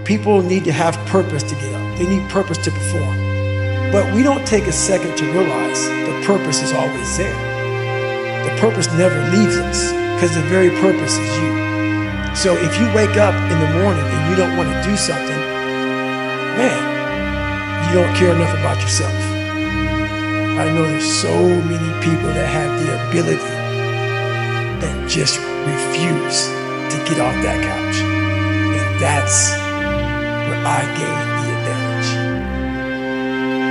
People need to have purpose to get up. They need purpose to perform. But we don't take a second to realize the purpose is always there. The purpose never leaves us because the very purpose is you. So if you wake up in the morning and you don't want to do something, man, you don't care enough about yourself. I know there's so many people that have the ability that just refuse to get off that couch. And that's where I gain the advantage.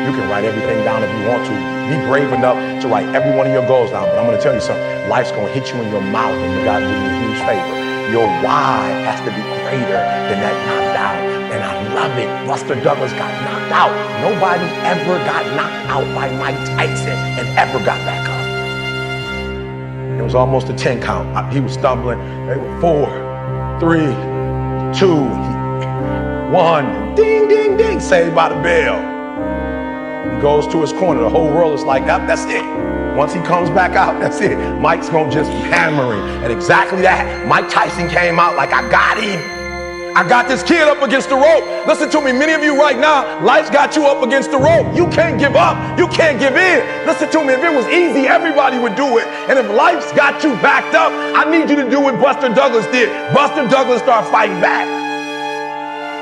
You can write everything down if you want to. Be brave enough to write every one of your goals down. But I'm going to tell you something. Life's going to hit you in your mouth and you got to do me a huge favor. Your why has to be greater than that knocked out. And I love it. Buster Douglas got knocked out. Nobody ever got knocked out by Mike Tyson and ever got back up. It was almost a 10 count. He was stumbling. They were 4, 3, 2, 1. Ding, ding, ding. Saved by the bell. He goes to his corner. The whole world is like, that's it. Once he comes back out, that's it. Mike's gonna just hammer him. And exactly that. Mike Tyson came out like, I got him. I got this kid up against the rope. Listen to me, many of you right now, life's got you up against the rope. You can't give up. You can't give in. Listen to me, if it was easy, everybody would do it. And if life's got you backed up, I need you to do what Buster Douglas did. Buster Douglas started fighting back.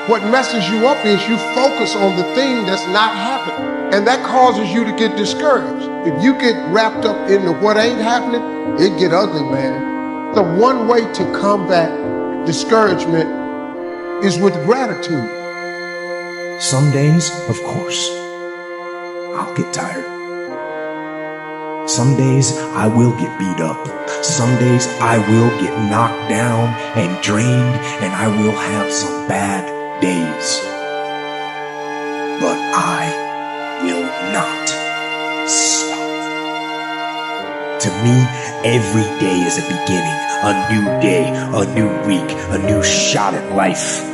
What messes you up is you focus on the thing that's not happening. And that causes you to get discouraged. If you get wrapped up into what ain't happening, it get ugly, man. The one way to combat discouragement is with gratitude. Some days, of course, I'll get tired. Some days I will get beat up. Some days I will get knocked down and drained, and I will have some bad days. But I will not stop. To me, every day is a beginning, a new day, a new week, a new shot at life.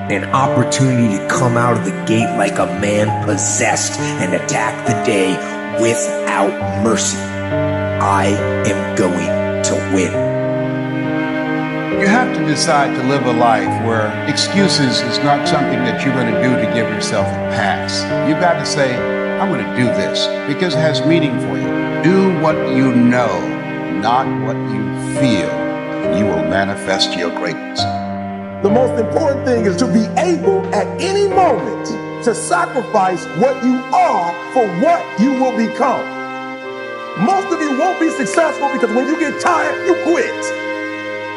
An opportunity to come out of the gate like a man possessed and attack the day without mercy. I am going to win. You have to decide to live a life where excuses is not something that you're going to do to give yourself a pass. You've got to say, I'm going to do this because it has meaning for you. Do what you know, not what you feel. You will manifest your greatness. The most important thing is to be able at any moment to sacrifice what you are for what you will become. Most of you won't be successful because when you get tired, you quit.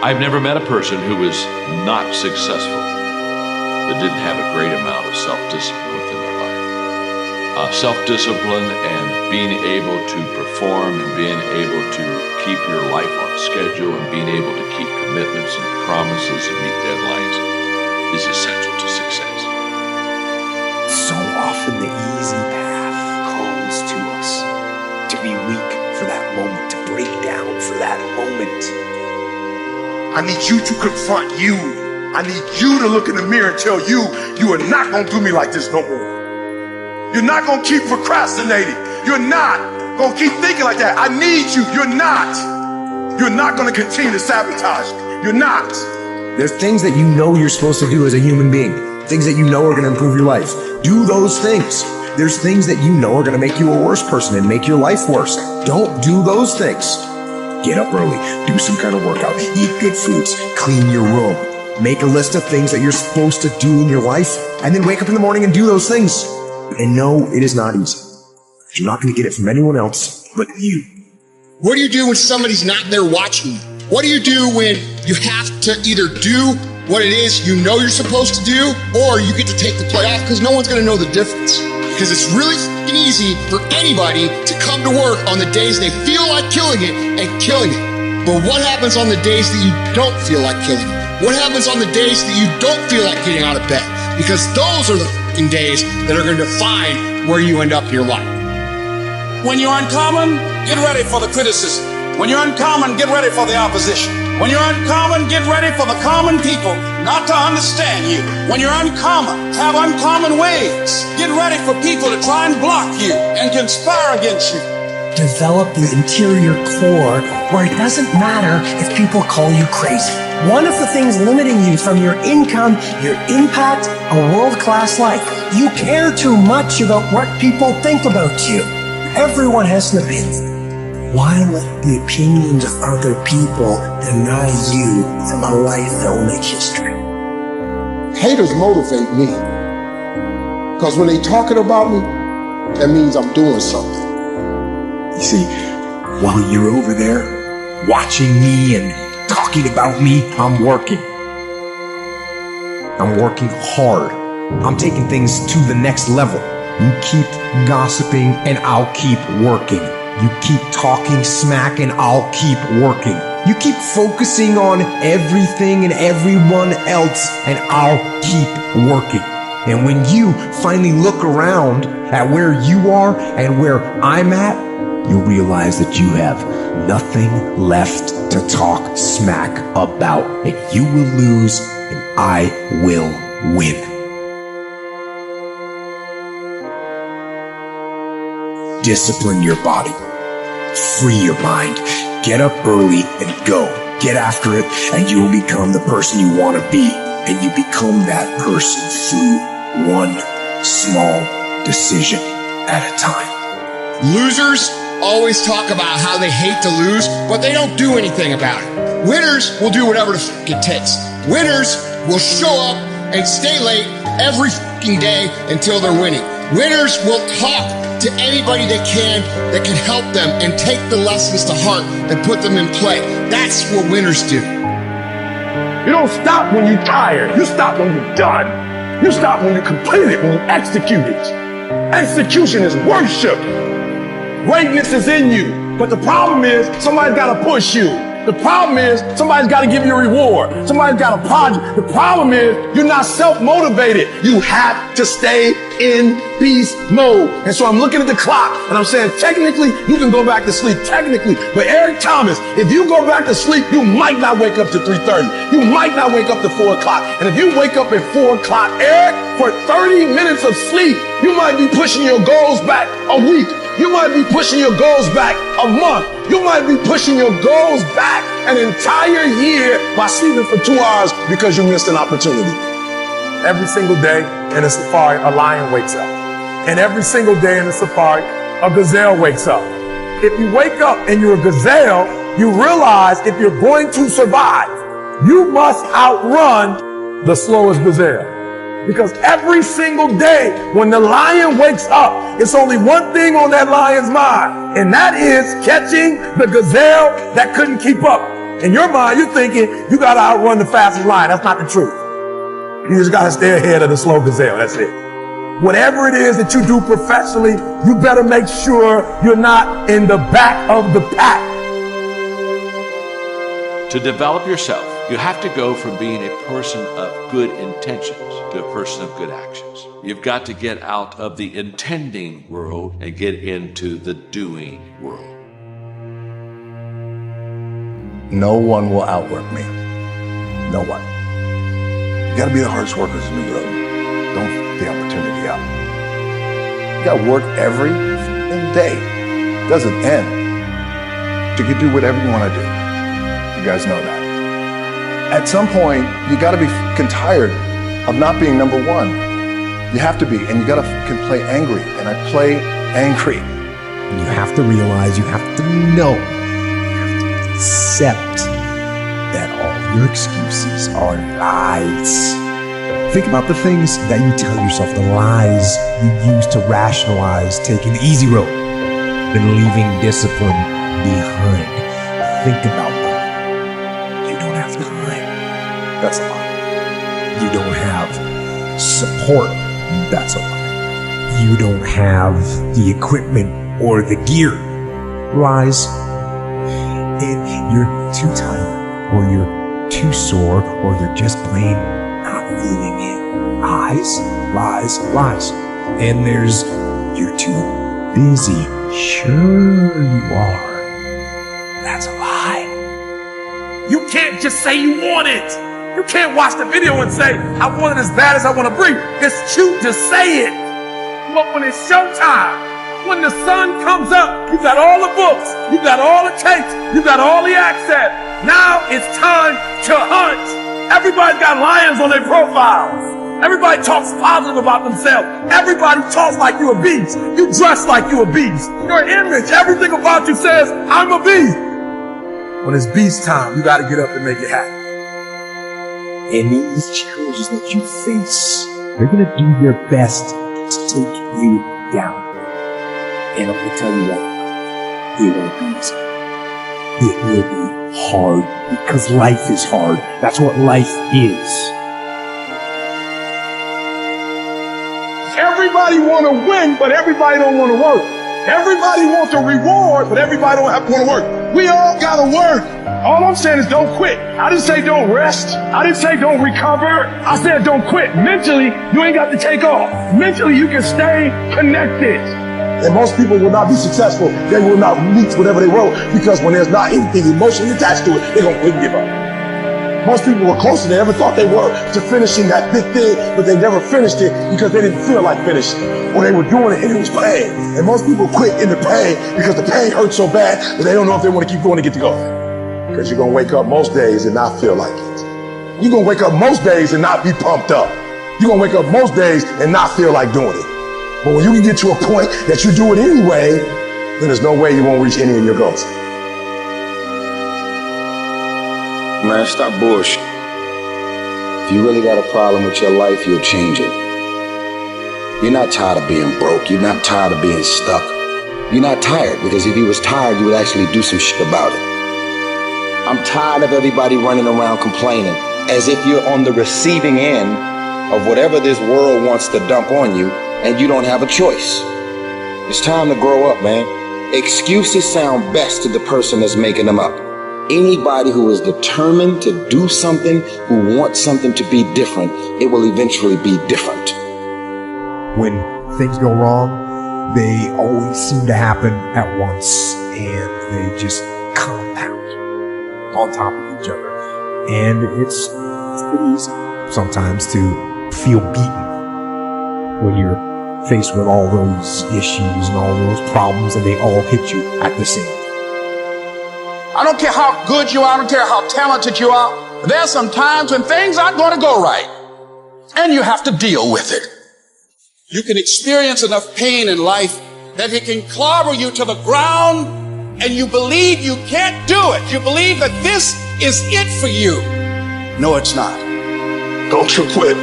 I've never met a person who was not successful that didn't have a great amount of self-discipline within their life. Self-discipline and being able to perform and being able to keep your life on schedule and being able to keep commitments and promises and meet deadlines is essential to success. So often the easy path calls to us to be weak for that moment, to break down for that moment. I need you to confront you. I need you to look in the mirror and tell you, you are not going to do me like this no more. You're not going to keep procrastinating. You're not going to keep thinking like that. I need you. You're not. You're not going to continue to sabotage me. You're not. There's things that you know you're supposed to do as a human being. Things that you know are going to improve your life. Do those things. There's things that you know are going to make you a worse person and make your life worse. Don't do those things. Get up early, do some kind of workout, eat good foods, clean your room, make a list of things that you're supposed to do in your life, and then wake up in the morning and do those things. And no, it is not easy. You're not going to get it from anyone else but you. What do you do when somebody's not there watching you? What do you do when you have to either do what it is you know you're supposed to do, or you get to take the play off because no one's going to know the difference? Because it's really easy for anybody to come to work on the days they feel like killing it and killing it. But what happens on the days that you don't feel like killing it? What happens on the days that you don't feel like getting out of bed? Because those are the days that are going to define where you end up in your life. When you're uncommon, get ready for the criticism. When you're uncommon, get ready for the opposition. When you're uncommon, get ready for the common people not to understand you. When you're uncommon, have uncommon ways. Get ready for people to try and block you and conspire against you. Develop the interior core where it doesn't matter if people call you crazy. One of the things limiting you from your income, your impact, a world-class life, you care too much about what people think about you. Everyone has an opinion. Why let the opinions of other people deny you from a life that will make history? Haters motivate me. Because when they talking about me, that means I'm doing something. You see, while you're over there watching me and talking about me, I'm working. I'm working hard. I'm taking things to the next level. You keep gossiping and I'll keep working. You keep talking smack and I'll keep working. You keep focusing on everything and everyone else and I'll keep working. And when you finally look around at where you are and where I'm at, you'll realize that you have nothing left to talk smack about. And you will lose and I will win. Discipline your body. Free your mind. Get up early and go. Get after it and you will become the person you want to be. And you become that person through one small decision at a time. Losers always talk about how they hate to lose, but they don't do anything about it. Winners will do whatever the fuck it takes. Winners will show up and stay late every fucking day until they're winning. Winners will talk to anybody that can help them and take the lessons to heart and put them in play. That's what winners do. You don't stop when you're tired. You stop when you're done. You stop when you complete it, when you execute it. Execution is worship. Greatness is in you. But the problem is somebody's got to push you. The problem is somebody's got to give you a reward. Somebody's got a project. The problem is you're not self-motivated. You have to stay in beast mode. And so I'm looking at the clock and I'm saying, technically, you can go back to sleep. Technically. But Eric Thomas, if you go back to sleep, you might not wake up to 3:30. You might not wake up to 4 o'clock. And if you wake up at 4 o'clock, Eric, for 30 minutes of sleep, you might be pushing your goals back a week. You might be pushing your goals back a month. You might be pushing your goals back an entire year by sleeping for 2 hours because you missed an opportunity. Every single day in a safari, a lion wakes up. And every single day in a safari, a gazelle wakes up. If you wake up and you're a gazelle, you realize if you're going to survive, you must outrun the slowest gazelle. Because every single day when the lion wakes up, it's only one thing on that lion's mind, and that is catching the gazelle that couldn't keep up. In your mind, you're thinking you got to outrun the fastest lion. That's not the truth. You just got to stay ahead of the slow gazelle. That's it. Whatever it is that you do professionally, you better make sure you're not in the back of the pack. To develop yourself, you have to go from being a person of good intentions to a person of good actions. You've got to get out of the intending world and get into the doing world. No one will outwork me. No one. You gotta be the hardest workers in the room. Don't f the opportunity up. You gotta work every day. It doesn't end. You can do whatever you wanna do. You guys know that. At some point, you gotta be f***ing tired of not being number one. You have to be, and you gotta f***ing play angry, and I play angry. And you have to realize, you have to know, you have to accept that all your excuses are lies. Think about the things that you tell yourself, the lies you use to rationalize taking the easy road and leaving discipline behind. Think about them. You don't have time. That's a lie. You don't have support. That's a lie. You don't have the equipment or the gear. Lies. And you're too tired, or you're too sore, or you're just plain not feeling it. Lies, lies, lies. And there's, you're too busy. Sure you are. That's a lie. You can't just say you want it. You can't watch the video and say, I want it as bad as I want to breathe. It's cute to say it. But when it's showtime, when the sun comes up, you got all the books, you got all the tapes, you got all the access. Now it's time to hunt. Everybody's got lions on their profiles. Everybody talks positive about themselves. Everybody talks like you're a beast. You dress like you're a beast. Your image, everything about you says, I'm a beast. When it's beast time, you gotta get up and make it happen. And in these challenges that you face, they're gonna do their best to take you down. And I'm gonna tell you what, it won't be easy. It will be hard because life is hard. That's what life is. Everybody want to win, but everybody don't want to work. Everybody wants a reward, but everybody don't want to work. We all gotta work. All I'm saying is don't quit. I didn't say don't rest. I didn't say don't recover. I said don't quit. Mentally, you ain't got to take off. Mentally, you can stay connected. And most people will not be successful. They will not reach whatever they wrote because when there's not anything emotionally attached to it, they're going to give up. Most people were closer than they ever thought they were to finishing that big thing, but they never finished it because they didn't feel like finishing it. Or they were doing it and it was pain. And most people quit in the pain because the pain hurts so bad that they don't know if they want to keep going to get to go. Because you're going to wake up most days and not feel like it. You're going to wake up most days and not be pumped up. You're going to wake up most days and not feel like doing it. But when you can get to a point that you do it anyway, then there's no way you won't reach any of your goals. Man, stop bullshit. If you really got a problem with your life, you'll change it. You're not tired of being broke. You're not tired of being stuck. You're not tired, because if you was tired, you would actually do some shit about it. I'm tired of everybody running around complaining as if you're on the receiving end of whatever this world wants to dump on you and you don't have a choice. It's time to grow up, man. Excuses sound best to the person that's making them up. Anybody who is determined to do something, who wants something to be different, it will eventually be different. When things go wrong, they always seem to happen at once, and they just compound on top of each other. And it's pretty easy sometimes to feel beaten when you're faced with all those issues and all those problems, and they all hit you at the same time. I don't care how good you are, I don't care how talented you are. There are some times when things aren't going to go right, and you have to deal with it. You can experience enough pain in life that it can clobber you to the ground, and you believe you can't do it. You believe that this is it for you. No, it's not. Don't you quit.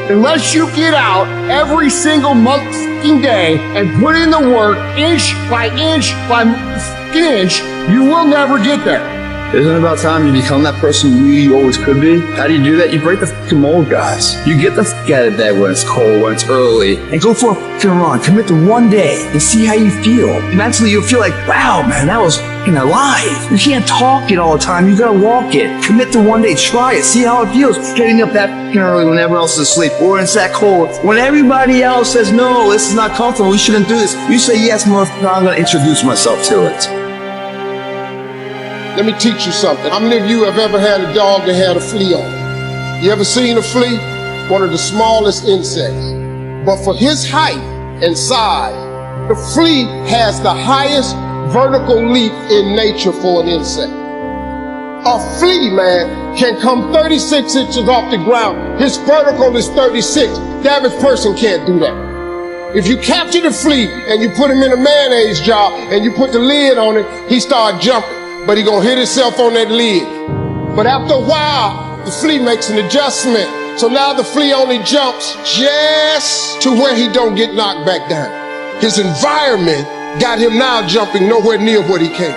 Unless you get out every single motherfucking day and put in the work inch by inch by inch, you will never get there. Isn't it about time you become that person you always could be? How do you do that? You break the fucking mold, guys. You get the fuck out of bed when it's cold, when it's early, and go for a fucking run. Commit to one day and see how you feel. Mentally, you'll feel like, wow, man, that was fucking alive. You can't talk it all the time. You gotta walk it. Commit to one day. Try it. See how it feels. Getting up that fucking early when everyone else is asleep, or when it's that cold. When everybody else says, no, this is not comfortable, we shouldn't do this. You say, yes, motherfucker, I'm gonna introduce myself to it. Let me teach you something. How many of you have ever had a dog that had a flea on it? You ever seen a flea? One of the smallest insects. But for his height and size, the flea has the highest vertical leap in nature for an insect. A flea, man, can come 36 inches off the ground. His vertical is 36. The average person can't do that. If you capture the flea and you put him in a mayonnaise jar and you put the lid on it, he start jumping. But he gonna hit himself on that lid. But after a while, the flea makes an adjustment. So now the flea only jumps just to where he don't get knocked back down. His environment got him now jumping nowhere near what he came.